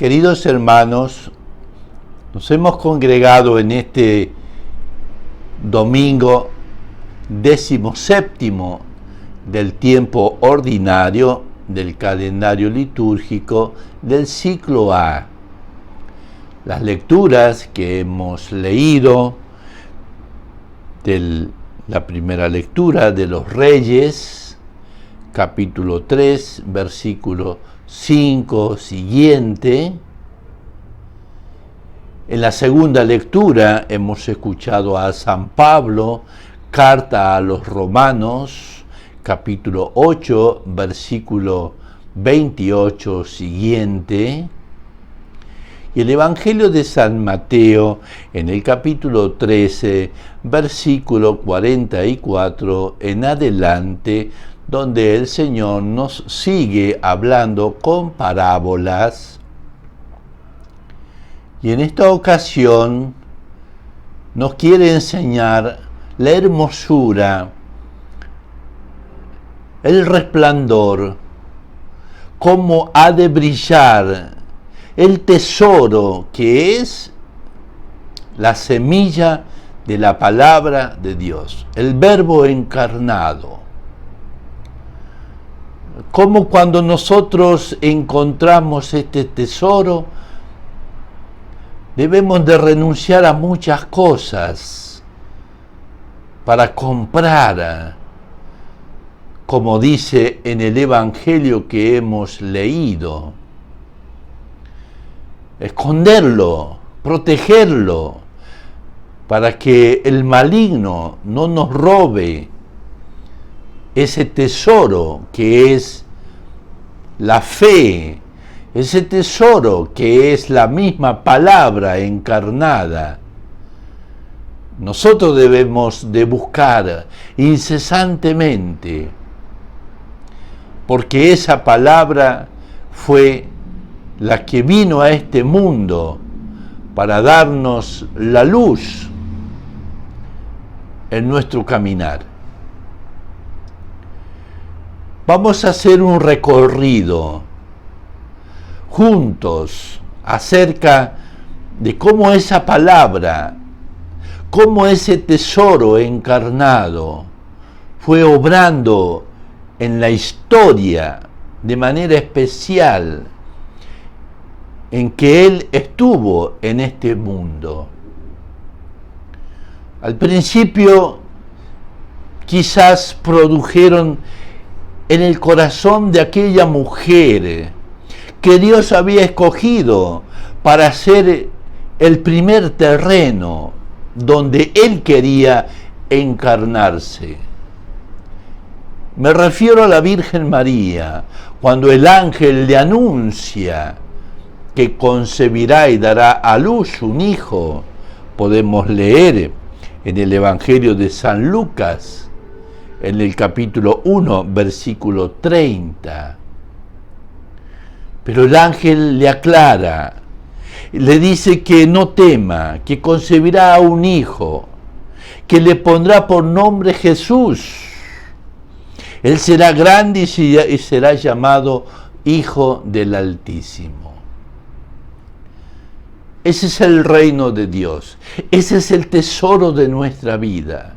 Queridos hermanos, nos hemos congregado en este domingo 17º del tiempo ordinario del calendario litúrgico del ciclo A. Las lecturas que hemos leído de la primera lectura de los Reyes, capítulo 3, versículo 5 siguiente. En la segunda lectura hemos escuchado a San Pablo, carta a los Romanos, capítulo 8, versículo 28 siguiente. Y el Evangelio de San Mateo, en el capítulo 13, versículo 44 en adelante, donde el Señor nos sigue hablando con parábolas. Y en esta ocasión nos quiere enseñar la hermosura, el resplandor, cómo ha de brillar el tesoro que es la semilla de la palabra de Dios, el Verbo encarnado. Como cuando nosotros encontramos este tesoro, debemos de renunciar a muchas cosas para comprar, como dice en el Evangelio que hemos leído. Esconderlo, protegerlo, para que el maligno no nos robe ese tesoro que es la fe, ese tesoro que es la misma palabra encarnada. Nosotros debemos de buscar incesantemente, porque esa palabra fue la que vino a este mundo para darnos la luz en nuestro caminar. Vamos a hacer un recorrido juntos acerca de cómo esa palabra, cómo ese tesoro encarnado fue obrando en la historia de manera especial en que Él estuvo en este mundo. Al principio quizás produjeron en el corazón de aquella mujer que Dios había escogido para ser el primer terreno donde Él quería encarnarse. Me refiero a la Virgen María, cuando el ángel le anuncia que concebirá y dará a luz un hijo. Podemos leer en el Evangelio de San Lucas, en el capítulo 1, versículo 30. Pero el ángel le aclara, le dice que no tema, que concebirá a un hijo, que le pondrá por nombre Jesús. Él será grande y será llamado Hijo del Altísimo. Ese es el reino de Dios. Ese es el tesoro de nuestra vida.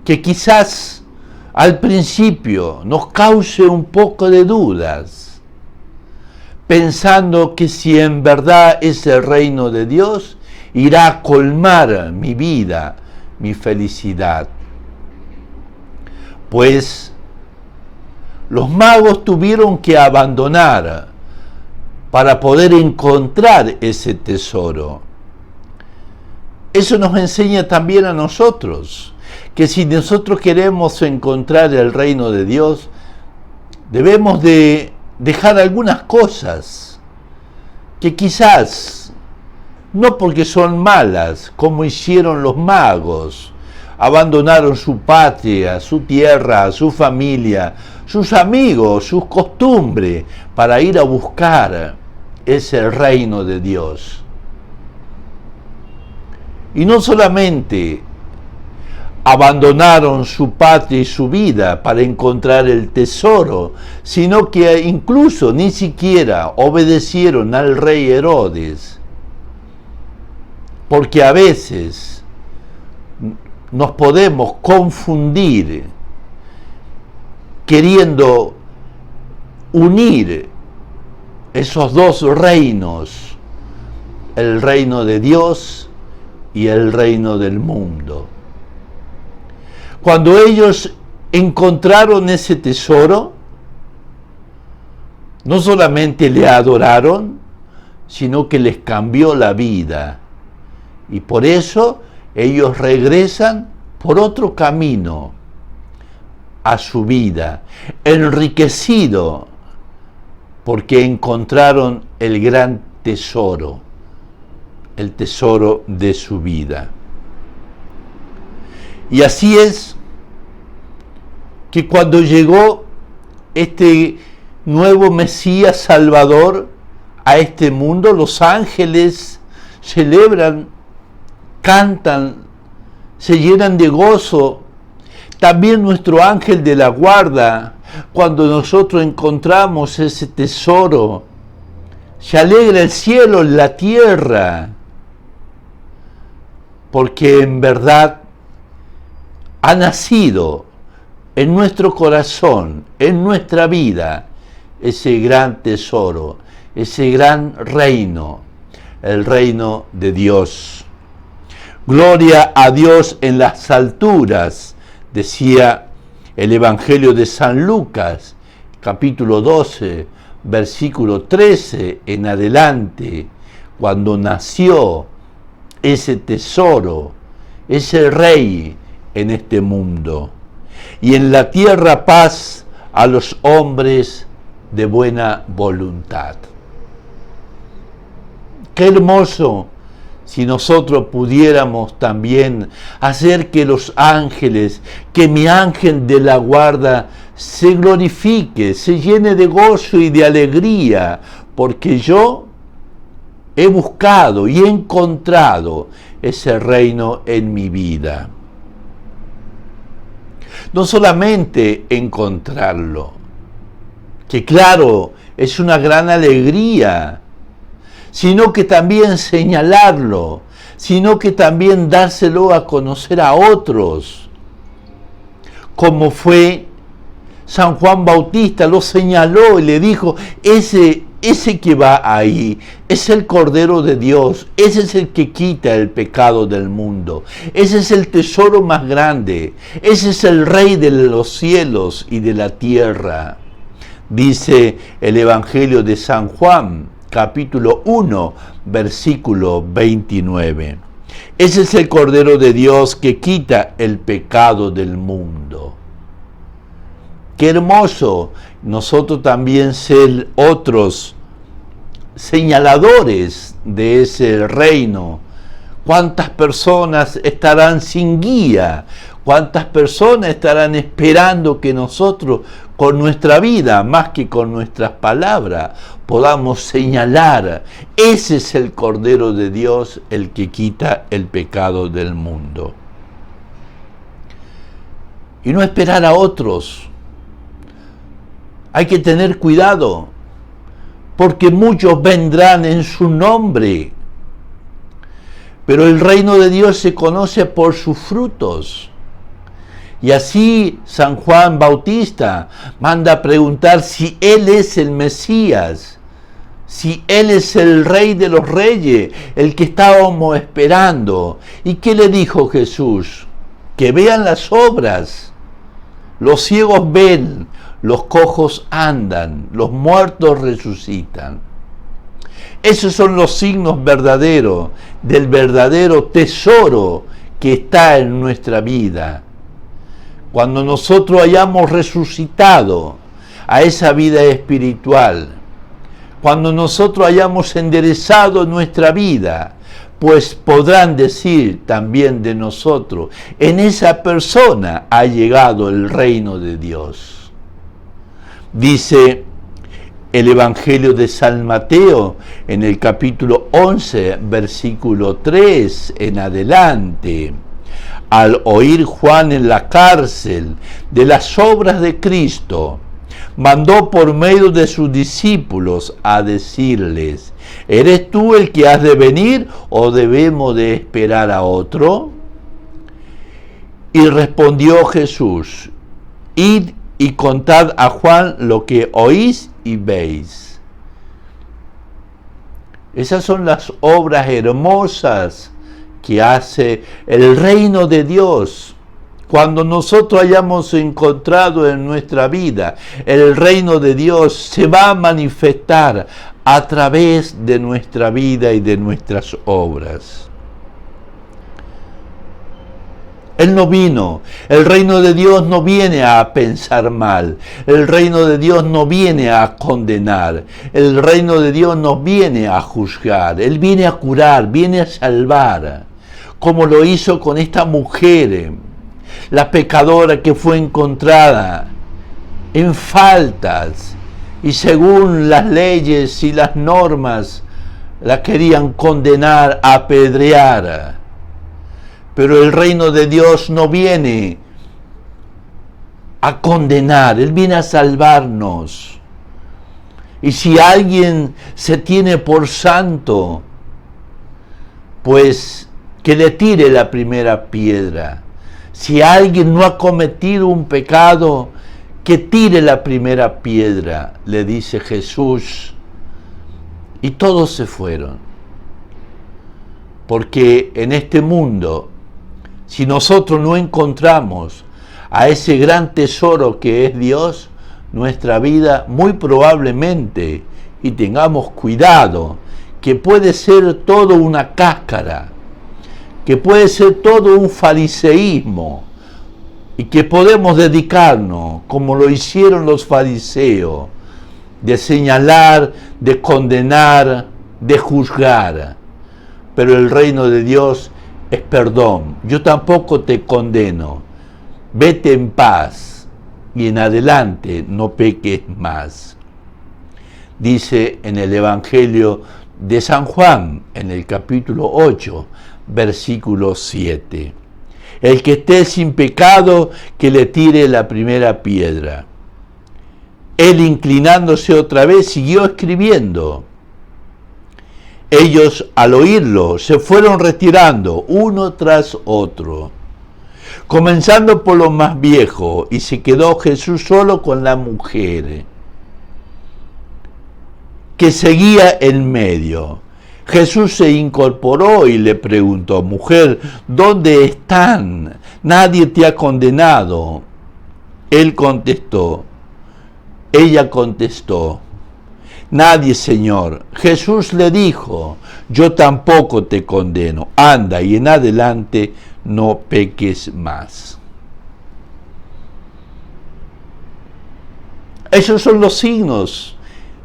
Que quizás al principio nos cause un poco de dudas, pensando que si en verdad es el reino de Dios, irá a colmar mi vida, mi felicidad. Pues los magos tuvieron que abandonar para poder encontrar ese tesoro. Eso nos enseña también a nosotros, que si nosotros queremos encontrar el reino de Dios, debemos de dejar algunas cosas que quizás, no porque son malas, como hicieron los magos, abandonaron su patria, su tierra, su familia, sus amigos, sus costumbres, para ir a buscar ese reino de Dios. Y no solamente abandonaron su patria y su vida para encontrar el tesoro, sino que incluso ni siquiera obedecieron al rey Herodes. Porque a veces nos podemos confundir queriendo unir esos dos reinos, el reino de Dios y el reino del mundo. Cuando ellos encontraron ese tesoro, no solamente le adoraron, sino que les cambió la vida. Y por eso ellos regresan por otro camino a su vida, enriquecido porque encontraron el gran tesoro, el tesoro de su vida. Y así es que cuando llegó este nuevo Mesías Salvador a este mundo, los ángeles celebran, cantan, se llenan de gozo. También nuestro ángel de la guarda, cuando nosotros encontramos ese tesoro, se alegra el cielo, la tierra, porque en verdad ha nacido en nuestro corazón, en nuestra vida, ese gran tesoro, ese gran reino, el reino de Dios. Gloria a Dios en las alturas, decía el Evangelio de San Lucas, capítulo 12, versículo 13 en adelante, cuando nació ese tesoro, ese rey en este mundo. Y en la tierra paz a los hombres de buena voluntad. Qué hermoso si nosotros pudiéramos también hacer que los ángeles, que mi ángel de la guarda se glorifique, se llene de gozo y de alegría, porque yo he buscado y he encontrado ese reino en mi vida. No solamente encontrarlo, que claro, es una gran alegría, sino que también señalarlo, sino que también dárselo a conocer a otros, como fue San Juan Bautista, lo señaló y le dijo, ese que va ahí es el Cordero de Dios, ese es el que quita el pecado del mundo, ese es el tesoro más grande, ese es el Rey de los cielos y de la tierra. Dice el Evangelio de San Juan, capítulo 1, versículo 29. Ese es el Cordero de Dios que quita el pecado del mundo. Qué hermoso nosotros también ser otros señaladores de ese reino. ¿Cuántas personas estarán sin guía? ¿Cuántas personas estarán esperando que nosotros, con nuestra vida, más que con nuestras palabras, podamos señalar? Ese es el Cordero de Dios, el que quita el pecado del mundo. Y no esperar a otros. Hay que tener cuidado, porque muchos vendrán en su nombre. Pero el reino de Dios se conoce por sus frutos. Y así San Juan Bautista manda a preguntar si Él es el Mesías, si Él es el Rey de los Reyes, el que estábamos esperando. ¿Y qué le dijo Jesús? Que vean las obras. Los ciegos ven, los cojos andan, los muertos resucitan. Esos son los signos verdaderos del verdadero tesoro que está en nuestra vida. Cuando nosotros hayamos resucitado a esa vida espiritual, cuando nosotros hayamos enderezado nuestra vida, pues podrán decir también de nosotros, en esa persona ha llegado el reino de Dios. Dice el Evangelio de San Mateo en el capítulo 11, versículo 3 en adelante. al oír Juan en la cárcel de las obras de Cristo, mandó por medio de sus discípulos a decirles: ¿eres tú el que has de venir o debemos de esperar a otro? Y respondió Jesús: id y contad a Juan lo que oís y veis. Esas son las obras hermosas que hace el reino de Dios. Cuando nosotros hayamos encontrado en nuestra vida el reino de Dios, se va a manifestar a través de nuestra vida y de nuestras obras. Él no vino, el reino de Dios no viene a pensar mal, el reino de Dios no viene a condenar, el reino de Dios no viene a juzgar, Él viene a curar, viene a salvar, como lo hizo con esta mujer, la pecadora que fue encontrada en faltas y según las leyes y las normas la querían condenar, apedrear. Pero el reino de Dios no viene a condenar, Él viene a salvarnos. Y si alguien se tiene por santo, pues que le tire la primera piedra. Si alguien no ha cometido un pecado, que tire la primera piedra, le dice Jesús. Y todos se fueron. Porque en este mundo, si nosotros no encontramos a ese gran tesoro que es Dios, nuestra vida muy probablemente, y tengamos cuidado, que puede ser todo una cáscara, que puede ser todo un fariseísmo, y que podemos dedicarnos, como lo hicieron los fariseos, de señalar, de condenar, de juzgar. Pero el reino de Dios es perdón. Yo tampoco te condeno. Vete en paz y en adelante no peques más. Dice en el Evangelio de San Juan, en el capítulo 8, versículo 7. El que esté sin pecado, que le tire la primera piedra. Él, inclinándose otra vez, siguió escribiendo. Ellos, al oírlo, se fueron retirando uno tras otro, comenzando por lo más viejo, y se quedó Jesús solo con la mujer, que seguía en medio. Jesús se incorporó y le preguntó: mujer, ¿dónde están? Nadie te ha condenado. Ella contestó: nadie, Señor. Jesús le dijo: yo tampoco te condeno. Anda y en adelante no peques más. Esos son los signos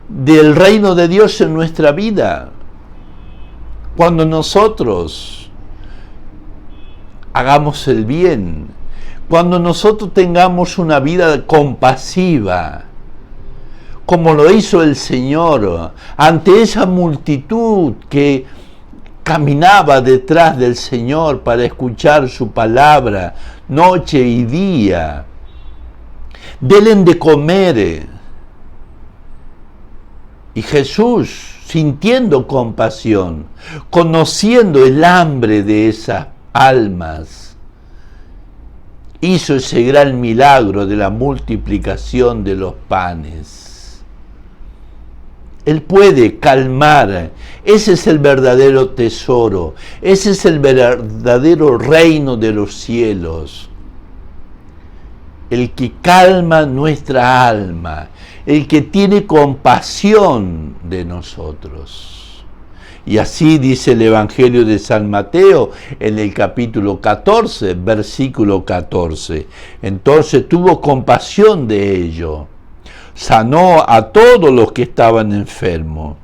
del reino de Dios en nuestra vida. Cuando nosotros hagamos el bien, cuando nosotros tengamos una vida compasiva, como lo hizo el Señor ante esa multitud que caminaba detrás del Señor para escuchar su palabra noche y día. Denle de comer. Y Jesús, sintiendo compasión, conociendo el hambre de esas almas, hizo ese gran milagro de la multiplicación de los panes. Él puede calmar. Ese es el verdadero tesoro. Ese es el verdadero reino de los cielos. El que calma nuestra alma. El que tiene compasión de nosotros. Y así dice el Evangelio de San Mateo en el capítulo 14, versículo 14. Entonces tuvo compasión de ellos. Sanó a todos los que estaban enfermos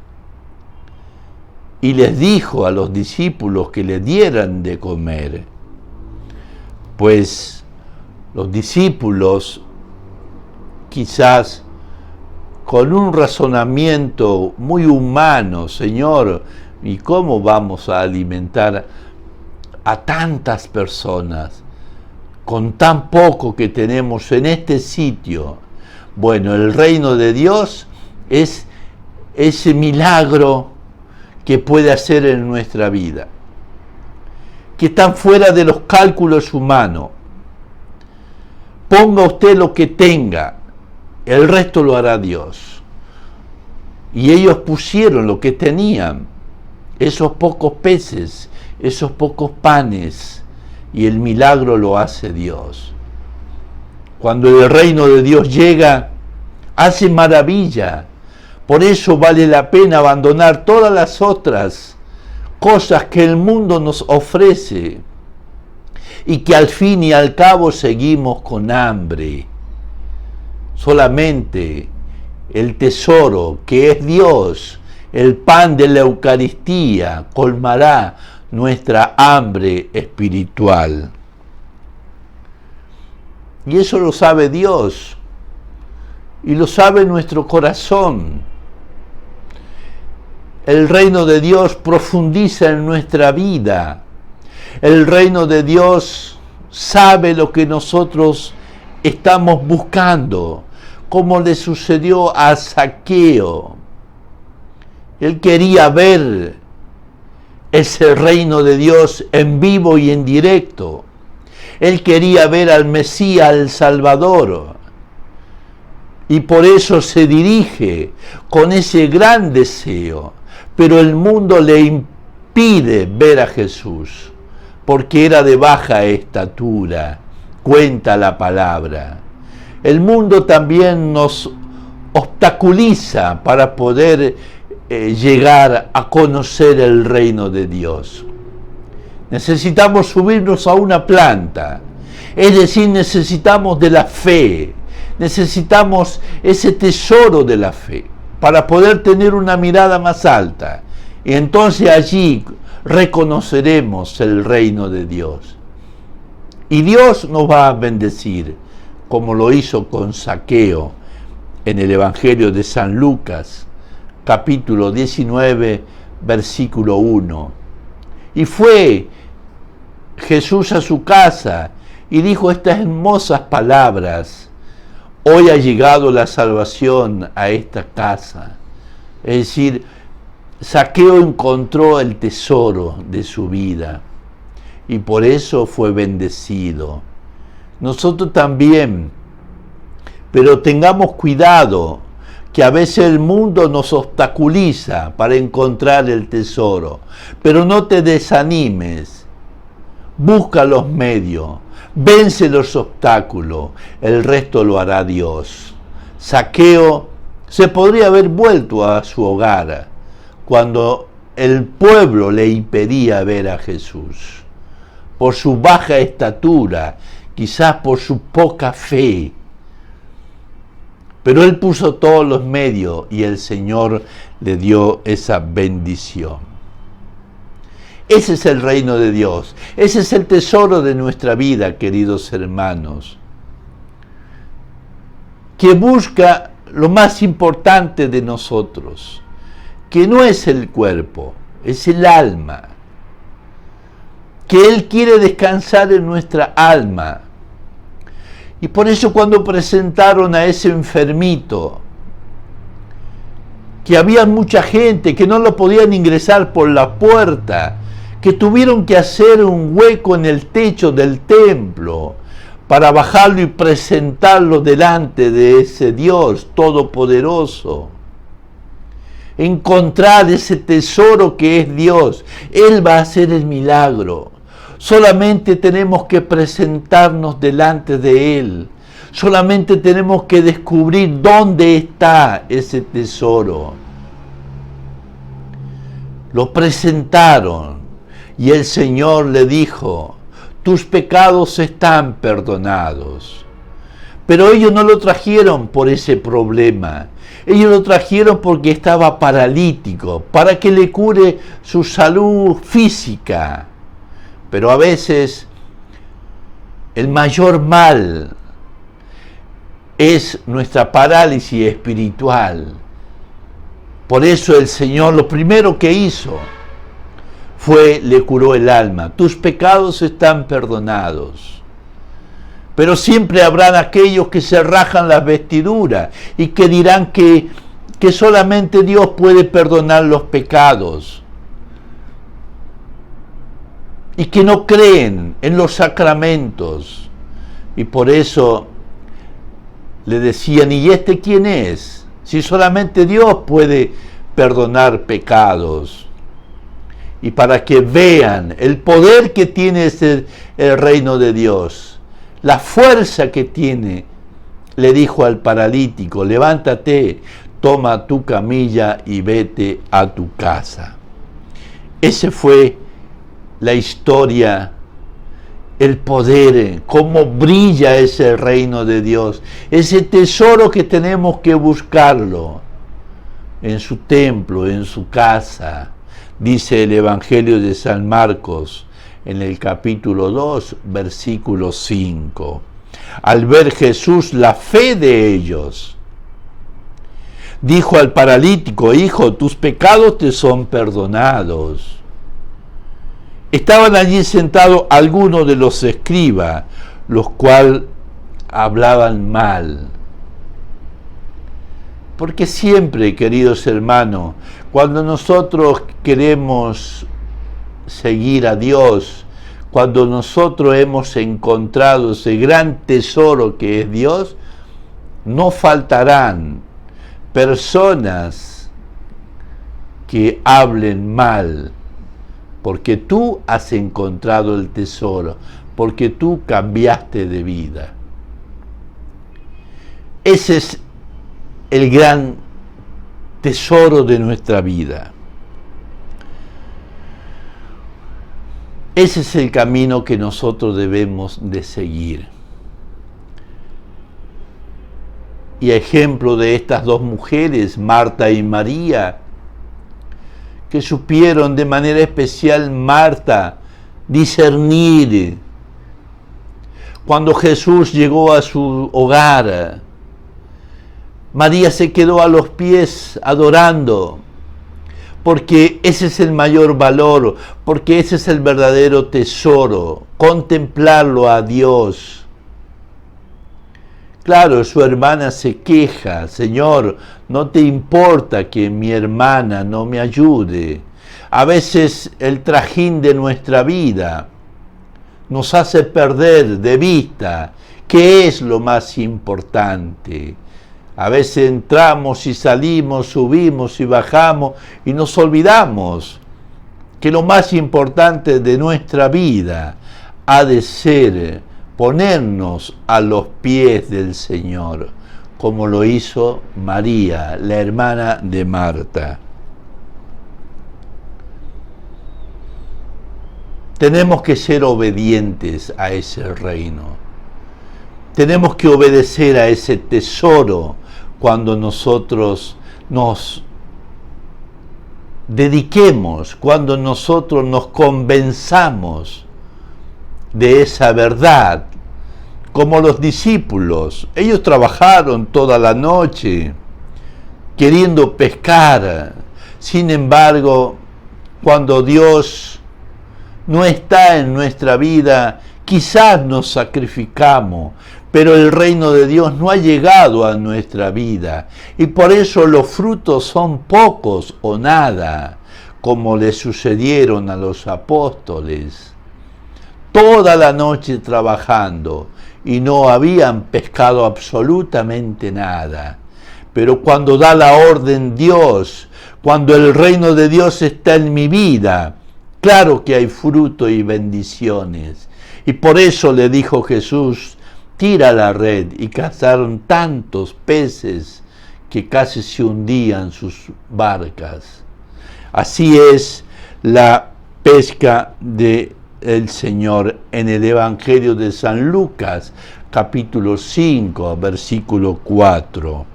y les dijo a los discípulos que le dieran de comer. Pues los discípulos, quizás con un razonamiento muy humano: Señor, ¿y cómo vamos a alimentar a tantas personas? con tan poco que tenemos en este sitio. Bueno, el reino de Dios es ese milagro que puede hacer en nuestra vida, que están fuera de los cálculos humanos. Ponga usted lo que tenga, el resto lo hará Dios. Y ellos pusieron lo que tenían, esos pocos peces, esos pocos panes, y el milagro lo hace Dios. Cuando el reino de Dios llega, hace maravilla. Por eso vale la pena abandonar todas las otras cosas que el mundo nos ofrece y que al fin y al cabo seguimos con hambre. Solamente el tesoro que es Dios, el pan de la Eucaristía, colmará nuestra hambre espiritual. Y eso lo sabe Dios y lo sabe nuestro corazón. El reino de Dios profundiza en nuestra vida. El reino de Dios sabe lo que nosotros estamos buscando, como le sucedió a Zaqueo. Él quería ver ese reino de Dios en vivo y en directo. Él quería ver al Mesías, al Salvador. Y por eso se dirige con ese gran deseo. Pero el mundo le impide ver a Jesús, porque era de baja estatura, cuenta la palabra. El mundo también nos obstaculiza para poder llegar a conocer el reino de Dios. Necesitamos subirnos a una planta, es decir, necesitamos de la fe, necesitamos ese tesoro de la fe para poder tener una mirada más alta, y entonces allí reconoceremos el reino de Dios. Y Dios nos va a bendecir, como lo hizo con Zaqueo en el Evangelio de San Lucas, capítulo 19, versículo 1. Y fue Jesús a su casa y dijo estas hermosas palabras: hoy ha llegado la salvación a esta casa. Es decir, Zaqueo encontró el tesoro de su vida y por eso fue bendecido. Nosotros también, pero tengamos cuidado, que a veces el mundo nos obstaculiza para encontrar el tesoro. Pero no te desanimes, busca los medios, vence los obstáculos, el resto lo hará Dios. Zaqueo se podría haber vuelto a su hogar cuando el pueblo le impedía ver a Jesús, por su baja estatura, quizás por su poca fe. Pero él puso todos los medios y el Señor le dio esa bendición. Ese es el reino de Dios. Ese es el tesoro de nuestra vida, queridos hermanos, que busca lo más importante de nosotros, que no es el cuerpo, es el alma. Que Él quiere descansar en nuestra alma. Y por eso cuando presentaron a ese enfermito, que había mucha gente que no lo podían ingresar por la puerta, que tuvieron que hacer un hueco en el techo del templo para bajarlo y presentarlo delante de ese Dios todopoderoso. Encontrar ese tesoro que es Dios. Él va a hacer el milagro. Solamente tenemos que presentarnos delante de Él. Solamente tenemos que descubrir dónde está ese tesoro. Lo presentaron y el Señor le dijo: tus pecados están perdonados. Pero ellos no lo trajeron por ese problema. Ellos lo trajeron porque estaba paralítico, para que le cure su salud física. Pero a veces el mayor mal es nuestra parálisis espiritual. Por eso el Señor lo primero que hizo fue le curó el alma. Tus pecados están perdonados. Pero siempre habrán aquellos que se rajan las vestiduras y que dirán que solamente Dios puede perdonar los pecados y que no creen en los sacramentos. Y por eso le decían, ¿y este quién es? Si solamente Dios puede perdonar pecados. Y para que vean el poder que tiene el reino de Dios, la fuerza que tiene, le dijo al paralítico, levántate, toma tu camilla y vete a tu casa. Esa fue la historia, el poder, cómo brilla ese reino de Dios, ese tesoro que tenemos que buscarlo en su templo, en su casa. Dice el Evangelio de San Marcos en el capítulo 2, versículo 5. Al ver Jesús la fe de ellos, dijo al paralítico, hijo, tus pecados te son perdonados. Estaban allí sentados algunos de los escribas, los cuales hablaban mal. Porque siempre, queridos hermanos, cuando nosotros queremos seguir a Dios, cuando nosotros hemos encontrado ese gran tesoro que es Dios, no faltarán personas que hablen mal, porque tú has encontrado el tesoro, porque tú cambiaste de vida. Ese es el gran tesoro de nuestra vida. Ese es el camino que nosotros debemos de seguir. Y ejemplo de estas dos mujeres, Marta y María, que supieron de manera especial Marta discernir cuando Jesús llegó a su hogar. María se quedó a los pies adorando, porque ese es el mayor valor, porque ese es el verdadero tesoro, contemplarlo a Dios. Claro, su hermana se queja, Señor, no te importa que mi hermana no me ayude. A veces el trajín de nuestra vida nos hace perder de vista qué es lo más importante. A veces entramos y salimos, subimos y bajamos y nos olvidamos que lo más importante de nuestra vida ha de ser ponernos a los pies del Señor, como lo hizo María, la hermana de Marta. Tenemos que ser obedientes a ese reino. Tenemos que obedecer a ese tesoro cuando nosotros nos dediquemos, cuando nosotros nos convenzamos de esa verdad, como los discípulos. Ellos trabajaron toda la noche queriendo pescar. Sin embargo, cuando Dios no está en nuestra vida, quizás nos sacrificamos, pero el reino de Dios no ha llegado a nuestra vida y por eso los frutos son pocos o nada, como le sucedieron a los apóstoles. Toda la noche trabajando y no habían pescado absolutamente nada. Pero cuando da la orden Dios, cuando el reino de Dios está en mi vida, claro que hay fruto y bendiciones. Y por eso le dijo Jesús, tira la red, y cazaron tantos peces que casi se hundían sus barcas. Así es la pesca del Señor en el Evangelio de San Lucas, capítulo 5, versículo 4.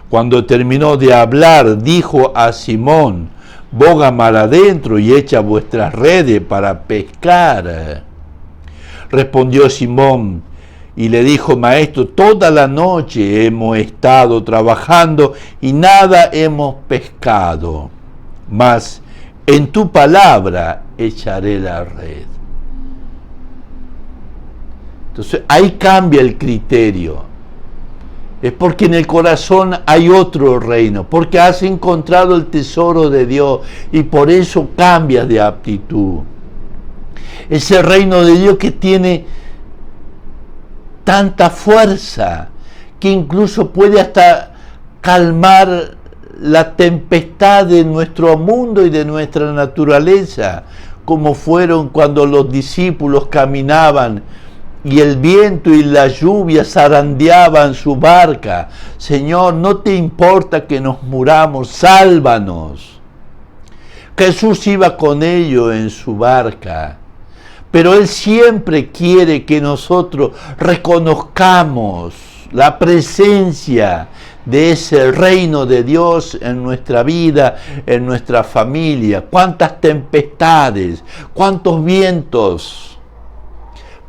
Cuando terminó de hablar, dijo a Simón, boga mar adentro y echa vuestras redes para pescar. Respondió Simón y le dijo, Maestro, toda la noche hemos estado trabajando y nada hemos pescado, mas en tu palabra echaré la red. Entonces ahí cambia el criterio. Es porque en el corazón hay otro reino, porque has encontrado el tesoro de Dios y por eso cambias de aptitud. Ese reino de Dios que tiene tanta fuerza, que incluso puede hasta calmar la tempestad de nuestro mundo y de nuestra naturaleza, como fueron cuando los discípulos caminaban y el viento y la lluvia zarandeaban su barca. Señor, no te importa que nos muramos, sálvanos. Jesús iba con ellos en su barca, pero Él siempre quiere que nosotros reconozcamos la presencia de ese reino de Dios en nuestra vida, en nuestra familia. Cuántas tempestades, cuántos vientos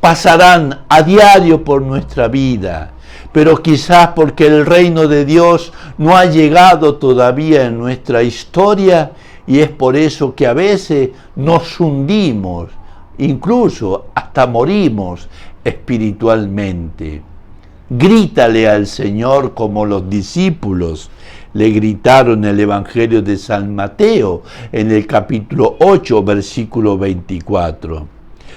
pasarán a diario por nuestra vida, pero quizás porque el reino de Dios no ha llegado todavía en nuestra historia, y es por eso que a veces nos hundimos, incluso hasta morimos espiritualmente. Grítale al Señor como los discípulos le gritaron en el Evangelio de San Mateo, en el capítulo 8, versículo 24.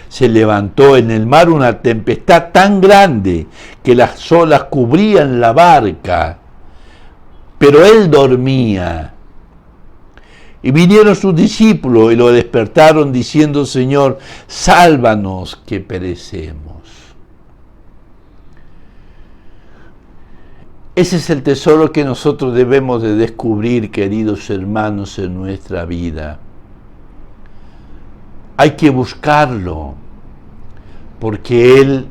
Se levantó en el mar una tempestad tan grande que las olas cubrían la barca, pero él dormía. Y vinieron sus discípulos y lo despertaron diciendo: Señor, sálvanos que perecemos. Ese es el tesoro que nosotros debemos de descubrir, queridos hermanos, en nuestra vida. Hay que buscarlo, porque Él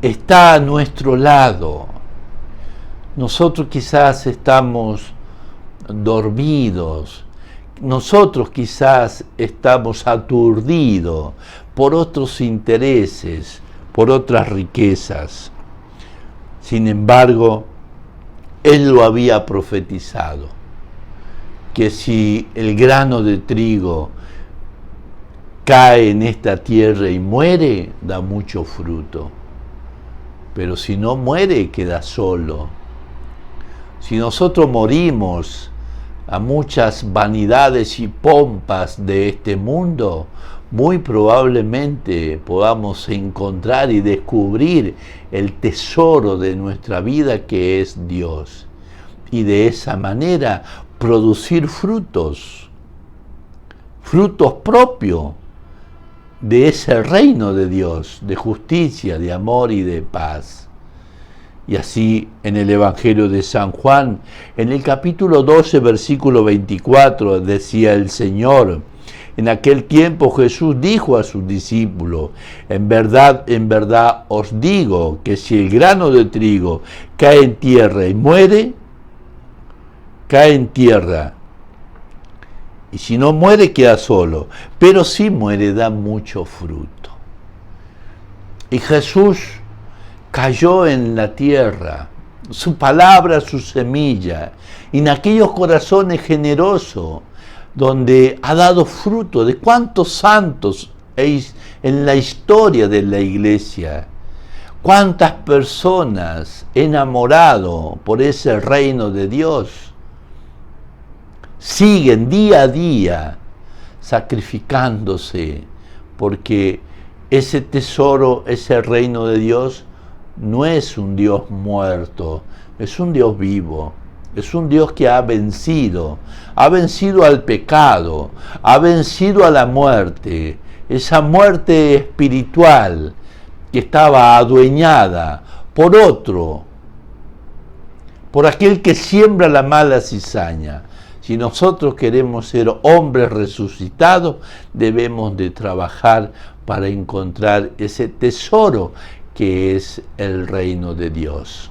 está a nuestro lado. Nosotros quizás estamos dormidos, nosotros quizás estamos aturdidos por otros intereses, por otras riquezas. Sin embargo, Él lo había profetizado, que si el grano de trigo cae en esta tierra y muere, da mucho fruto. Pero si no muere, queda solo. Si nosotros morimos a muchas vanidades y pompas de este mundo, muy probablemente podamos encontrar y descubrir el tesoro de nuestra vida, que es Dios, y de esa manera producir frutos propios de ese reino de Dios, de justicia, de amor y de paz. Y así en el Evangelio de San Juan, en el capítulo 12, versículo 24, decía el Señor: en aquel tiempo Jesús dijo a sus discípulos: en verdad os digo que si el grano de trigo cae en tierra y muere, cae en tierra. Y si no muere, queda solo. Pero si muere, da mucho fruto. Y Jesús cayó en la tierra, su palabra, su semilla, y en aquellos corazones generosos, donde ha dado fruto. De cuántos santos en la historia de la iglesia, cuántas personas enamorado por ese reino de Dios siguen día a día sacrificándose, porque ese tesoro, ese reino de Dios, no es un Dios muerto, es un Dios vivo. Es un Dios que ha vencido al pecado, ha vencido a la muerte, esa muerte espiritual que estaba adueñada por otro, por aquel que siembra la mala cizaña. Si nosotros queremos ser hombres resucitados, debemos de trabajar para encontrar ese tesoro que es el reino de Dios.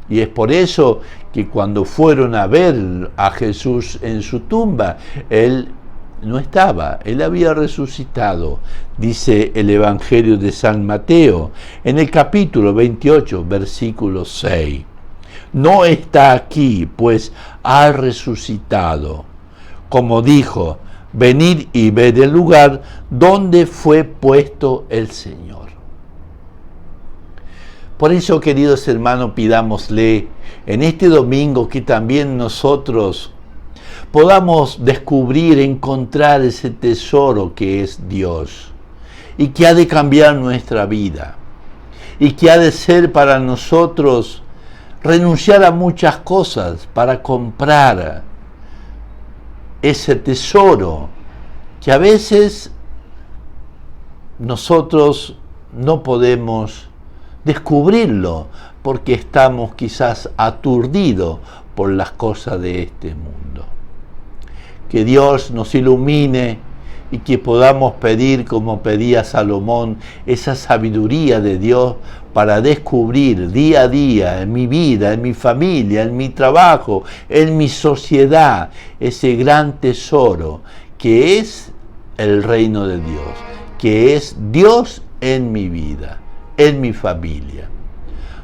Y es por eso que cuando fueron a ver a Jesús en su tumba, Él no estaba, Él había resucitado. Dice el Evangelio de San Mateo, en el capítulo 28, versículo 6. No está aquí, pues ha resucitado. Como dijo: venid y ved el lugar donde fue puesto el Señor. Por eso, queridos hermanos, pidámosle en este domingo que también nosotros podamos descubrir, encontrar ese tesoro que es Dios y que ha de cambiar nuestra vida y que ha de ser para nosotros renunciar a muchas cosas para comprar ese tesoro que a veces nosotros no podemos descubrirlo porque estamos quizás aturdidos por las cosas de este mundo. Que Dios nos ilumine y que podamos pedir, como pedía Salomón, esa sabiduría de Dios para descubrir día a día en mi vida, en mi familia, en mi trabajo, en mi sociedad, ese gran tesoro que es el reino de Dios, que es Dios en mi vida, en mi familia.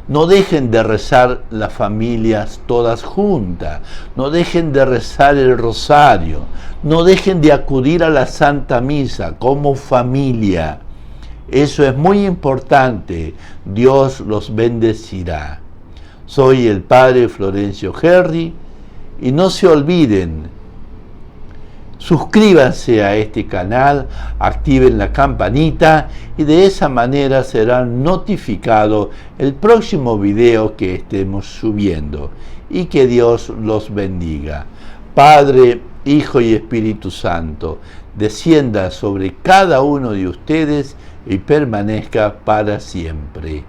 No dejen de rezar las familias todas juntas, no dejen de rezar el rosario, no dejen de acudir a la Santa Misa como familia. Eso es muy importante, Dios los bendecirá. Soy el Padre Florencio Gerri y no se olviden, suscríbanse a este canal, activen la campanita y de esa manera serán notificados el próximo video que estemos subiendo. Y que Dios los bendiga. Padre, Hijo y Espíritu Santo, descienda sobre cada uno de ustedes y permanezca para siempre.